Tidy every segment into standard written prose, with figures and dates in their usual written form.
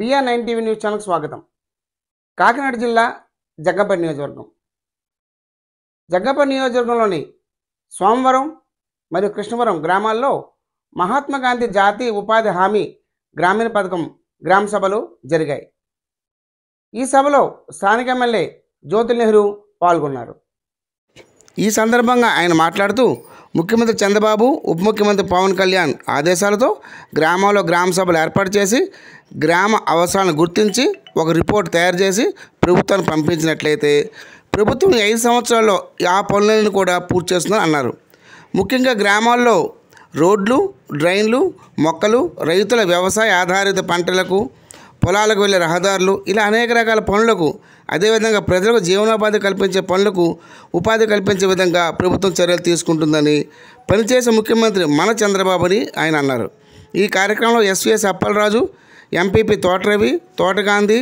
TR9 TV news ఛానల్కి స్వాగతం. కాకినాడ జిల్లా జగ్గంపేట నియోజకవర్గం. జగ్గంపేట నియోజకవర్గంలోని సోమవరం మరియు కృష్ణవరం గ్రామాల్లో మహాత్మా గాంధీ జాతీయ ఉపాధి హామీ గ్రామీణ పథకం గ్రామ సభలు జరిగాయి. ఈ సభలో స్థానిక ఎమ్మెల్యే జ్యోతుల్ నెహ్రూ పాల్గొన్నారు. ఈ సందర్భంగా ఆయన మాట్లాడుతూ ముఖ్యమంత్రి చంద్రబాబు, ఉప ముఖ్యమంత్రి పవన్ కళ్యాణ్ ఆదేశాలతో గ్రామాల్లో గ్రామ సభలు ఏర్పాటు చేసి గ్రామ అవసరాలను గుర్తించి ఒక రిపోర్ట్ తయారు చేసి ప్రభుత్వాన్ని పంపించినట్లయితే ప్రభుత్వం 5 సంవత్సరాల్లో ఆ పనులను కూడా పూర్తి చేస్తుందని అన్నారు. ముఖ్యంగా గ్రామాల్లో రోడ్లు, డ్రైన్లు, మొక్కలు, రైతుల వ్యవసాయ ఆధారిత పంటలకు, పొలాలకు వెళ్ళే రహదారులు, ఇలా అనేక రకాల పనులకు, అదేవిధంగా ప్రజలకు జీవనోపాధి కల్పించే పనులకు ఉపాధి కల్పించే విధంగా ప్రభుత్వం చర్యలు తీసుకుంటుందని పనిచేసే ముఖ్యమంత్రి మన చంద్రబాబుని ఆయన అన్నారు. ఈ కార్యక్రమంలో ఎస్వీఎస్ అప్పలరాజు, ఎంపీపీ తోటరవి, తోటగాంధీ,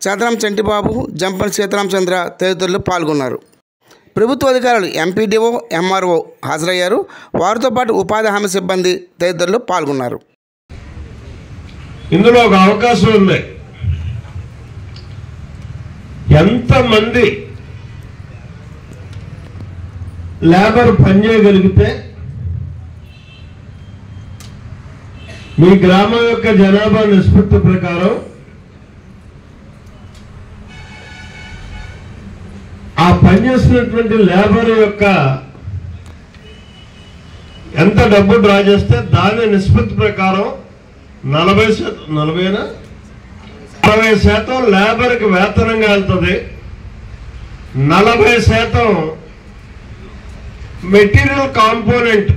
చదరం చంటిబాబు, జంపన్ సీతారామచంద్ర తదితరులు పాల్గొన్నారు. ప్రభుత్వ అధికారులు ఎంపీడీఓ, ఎంఆర్ఓ హాజరయ్యారు. వారితో పాటు ఉపాధి హామీ సిబ్బంది తదితరులు పాల్గొన్నారు. ఇందులో ఒక అవకాశం ఉంది. ఎంతమంది లేబర్ పనిచేయగలిగితే మీ గ్రామం యొక్క జనాభా నిష్పత్తి ప్రకారం ఆ పనిచేసినటువంటి లేబర్ యొక్క ఎంత డబ్బు డ్రా చేస్తే దాని నిష్పత్తి ప్రకారం 40% లేబర్కి వేతనంగా వెళ్తుంది. 40% మెటీరియల్ కాంపోనెంట్.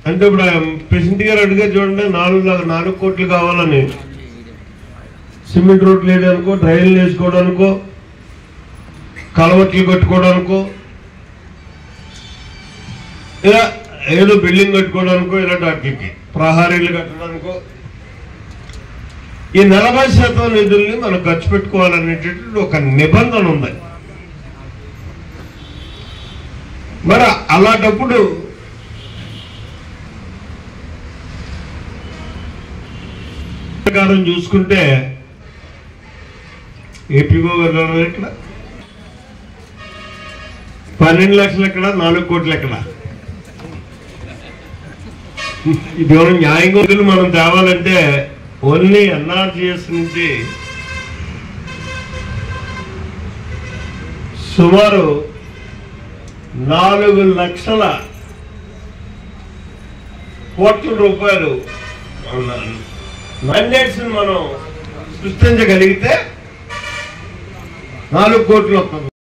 అంటే ఇప్పుడు ప్రెసిడెంట్ గారు అడిగారు చూడండి, 4 కోట్లు కావాలని సిమెంట్ రోడ్లు వేయడానికో, డ్రైన్లు వేసుకోవడానికో, కలవట్లు కట్టుకోవడానికో, ఇలా ఏదో బిల్డింగ్ కట్టుకోవడానికో, ఇలాంటి వాటికి ప్రహారీలు కట్టడానికో ఈ 40% నిధుల్ని మనం ఖర్చు పెట్టుకోవాలనేటటువంటి ఒక నిబంధన ఉంది. మరి అలాంటప్పుడు ప్రకారం చూసుకుంటే ఏపీఓ గారు ఇక్కడ 12 లక్షలు ఎక్కడ, 4 కోట్లు ఎక్కడ? ఇది న్యాయంగా మనం తేవాలంటే ఓన్లీ ఎన్ఆర్జీఎస్ నుంచి సుమారు 4 లక్షల కోట్ల రూపాయలు మ్యాండేట్స్ మనం సృష్టించగలిగితే 4 కోట్లు వస్తుంది.